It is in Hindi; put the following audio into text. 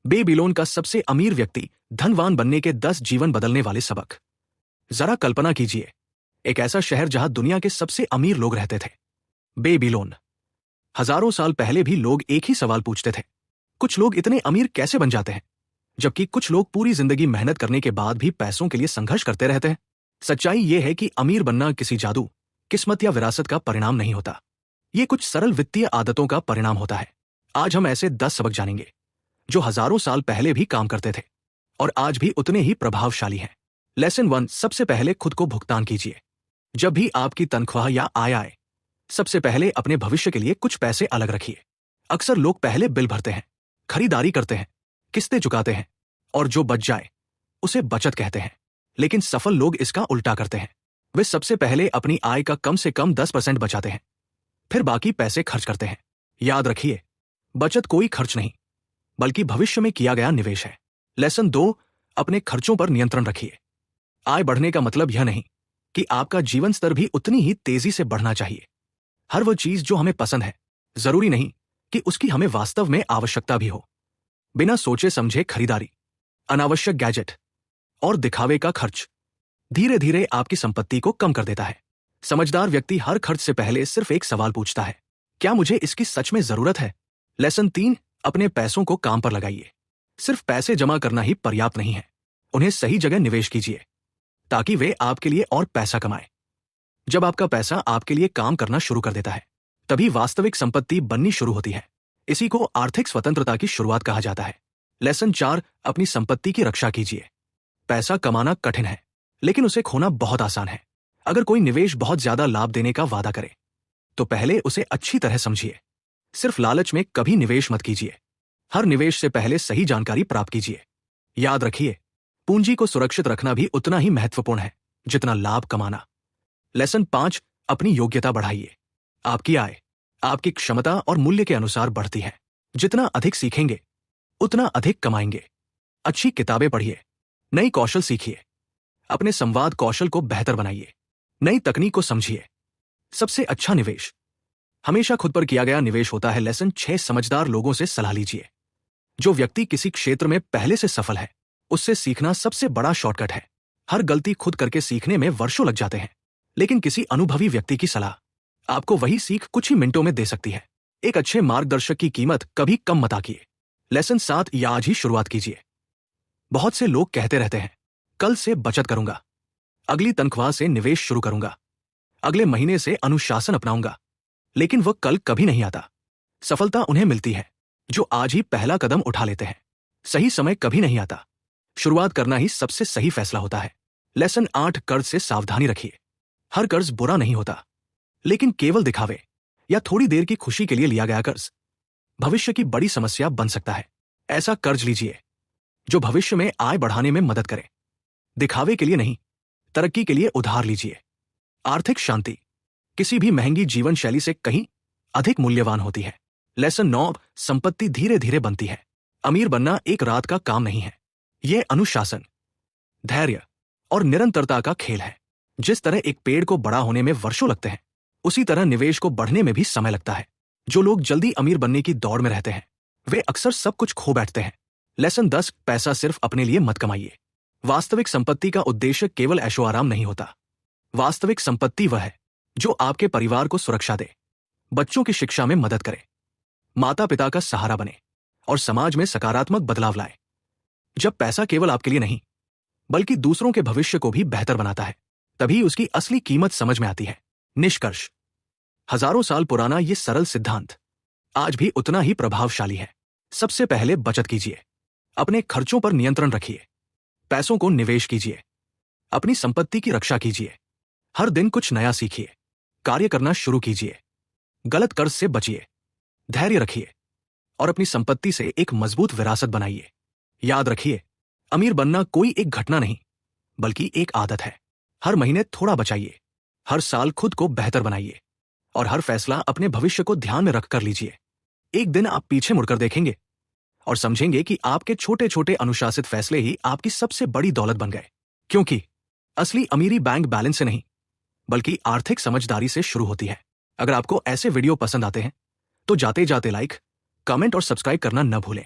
बेबीलोन का सबसे अमीर व्यक्ति धनवान बनने के 10 जीवन बदलने वाले सबक। जरा कल्पना कीजिए, एक ऐसा शहर जहां दुनिया के सबसे अमीर लोग रहते थे, बेबीलोन। हजारों साल पहले भी लोग एक ही सवाल पूछते थे, कुछ लोग इतने अमीर कैसे बन जाते हैं, जबकि कुछ लोग पूरी जिंदगी मेहनत करने के बाद भी पैसों के लिए संघर्ष करते रहते हैं। सच्चाई यह है कि अमीर बनना किसी जादू, किस्मत या विरासत का परिणाम नहीं होता। ये कुछ सरल वित्तीय आदतों का परिणाम होता है। आज हम ऐसे 10 सबक जानेंगे जो हजारों साल पहले भी काम करते थे और आज भी उतने ही प्रभावशाली हैं। लेसन 1, सबसे पहले खुद को भुगतान कीजिए। जब भी आपकी तनख्वाह या आय आए, सबसे पहले अपने भविष्य के लिए कुछ पैसे अलग रखिए। अक्सर लोग पहले बिल भरते हैं, खरीदारी करते हैं, किस्तें चुकाते हैं और जो बच जाए उसे बचत कहते हैं। लेकिन सफल लोग इसका उल्टा करते हैं। वे सबसे पहले अपनी आय का कम से कम 10% बचाते हैं, फिर बाकी पैसे खर्च करते हैं। याद रखिए, बचत कोई खर्च नहीं बल्कि भविष्य में किया गया निवेश है। लेसन 2, अपने खर्चों पर नियंत्रण रखिए। आय बढ़ने का मतलब यह नहीं कि आपका जीवन स्तर भी उतनी ही तेजी से बढ़ना चाहिए। हर वो चीज जो हमें पसंद है, जरूरी नहीं कि उसकी हमें वास्तव में आवश्यकता भी हो। बिना सोचे समझे खरीदारी, अनावश्यक गैजेट और दिखावे का खर्च धीरे धीरे आपकी संपत्ति को कम कर देता है। समझदार व्यक्ति हर खर्च से पहले सिर्फ एक सवाल पूछता है, क्या मुझे इसकी सच में जरूरत है? लेसन 3, अपने पैसों को काम पर लगाइए। सिर्फ पैसे जमा करना ही पर्याप्त नहीं है, उन्हें सही जगह निवेश कीजिए ताकि वे आपके लिए और पैसा कमाएं। जब आपका पैसा आपके लिए काम करना शुरू कर देता है, तभी वास्तविक संपत्ति बननी शुरू होती है। इसी को आर्थिक स्वतंत्रता की शुरुआत कहा जाता है। लेसन 4, अपनी संपत्ति की रक्षा कीजिए। पैसा कमाना कठिन है, लेकिन उसे खोना बहुत आसान है। अगर कोई निवेश बहुत ज्यादा लाभ देने का वादा करे, तो पहले उसे अच्छी तरह समझिए। सिर्फ लालच में कभी निवेश मत कीजिए। हर निवेश से पहले सही जानकारी प्राप्त कीजिए। याद रखिए, पूंजी को सुरक्षित रखना भी उतना ही महत्वपूर्ण है जितना लाभ कमाना। लेसन 5, अपनी योग्यता बढ़ाइए। आपकी आय आपकी क्षमता और मूल्य के अनुसार बढ़ती है। जितना अधिक सीखेंगे, उतना अधिक कमाएंगे। अच्छी किताबें पढ़िए, नई कौशल सीखिए, अपने संवाद कौशल को बेहतर बनाइए, नई तकनीक को समझिए। सबसे अच्छा निवेश हमेशा खुद पर किया गया निवेश होता है। लेसन 6, समझदार लोगों से सलाह लीजिए। जो व्यक्ति किसी क्षेत्र में पहले से सफल है, उससे सीखना सबसे बड़ा शॉर्टकट है। हर गलती खुद करके सीखने में वर्षों लग जाते हैं, लेकिन किसी अनुभवी व्यक्ति की सलाह आपको वही सीख कुछ ही मिनटों में दे सकती है। एक अच्छे मार्गदर्शक की कीमत कभी कम मत आंकिए। लेसन 7, या आज ही शुरुआत कीजिए। बहुत से लोग कहते रहते हैं, कल से बचत करूंगा, अगली तनख्वाह से निवेश शुरू करूंगा, अगले महीने से अनुशासन अपनाऊंगा, लेकिन वह कल कभी नहीं आता। सफलता उन्हें मिलती है जो आज ही पहला कदम उठा लेते हैं। सही समय कभी नहीं आता, शुरुआत करना ही सबसे सही फैसला होता है। लेसन 8, कर्ज से सावधानी रखिए। हर कर्ज बुरा नहीं होता, लेकिन केवल दिखावे या थोड़ी देर की खुशी के लिए लिया गया कर्ज भविष्य की बड़ी समस्या बन सकता है। ऐसा कर्ज लीजिए जो भविष्य में आय बढ़ाने में मदद करे। दिखावे के लिए नहीं, तरक्की के लिए उधार लीजिए। आर्थिक शांति किसी भी महंगी जीवन शैली से कहीं अधिक मूल्यवान होती है। लेसन 9, संपत्ति धीरे धीरे बनती है। अमीर बनना एक रात का काम नहीं है। यह अनुशासन, धैर्य और निरंतरता का खेल है। जिस तरह एक पेड़ को बड़ा होने में वर्षों लगते हैं, उसी तरह निवेश को बढ़ने में भी समय लगता है। जो लोग जल्दी अमीर बनने की दौड़ में रहते हैं, वे अक्सर सब कुछ खो बैठते हैं। लेसन 10, पैसा सिर्फ अपने लिए मत कमाइए। वास्तविक संपत्ति का उद्देश्य केवल ऐशो आराम नहीं होता। वास्तविक संपत्ति वह है जो आपके परिवार को सुरक्षा दे, बच्चों की शिक्षा में मदद करे, माता पिता का सहारा बने और समाज में सकारात्मक बदलाव लाए। जब पैसा केवल आपके लिए नहीं बल्कि दूसरों के भविष्य को भी बेहतर बनाता है, तभी उसकी असली कीमत समझ में आती है। निष्कर्ष, हजारों साल पुराना ये सरल सिद्धांत आज भी उतना ही प्रभावशाली है। सबसे पहले बचत कीजिए, अपने खर्चों पर नियंत्रण रखिए, पैसों को निवेश कीजिए, अपनी संपत्ति की रक्षा कीजिए, हर दिन कुछ नया सीखिए, कार्य करना शुरू कीजिए, गलत कर्ज से बचिए, धैर्य रखिए और अपनी संपत्ति से एक मजबूत विरासत बनाइए। याद रखिए, अमीर बनना कोई एक घटना नहीं बल्कि एक आदत है। हर महीने थोड़ा बचाइए, हर साल खुद को बेहतर बनाइए और हर फैसला अपने भविष्य को ध्यान में रखकर लीजिए। एक दिन आप पीछे मुड़कर देखेंगे और समझेंगे कि आपके छोटे छोटे अनुशासित फैसले ही आपकी सबसे बड़ी दौलत बन गए। क्योंकि असली अमीरी बैंक बैलेंस से नहीं बल्कि आर्थिक समझदारी से शुरू होती है। अगर आपको ऐसे वीडियो पसंद आते हैं तो जाते जाते लाइक, कमेंट और सब्सक्राइब करना न भूलें।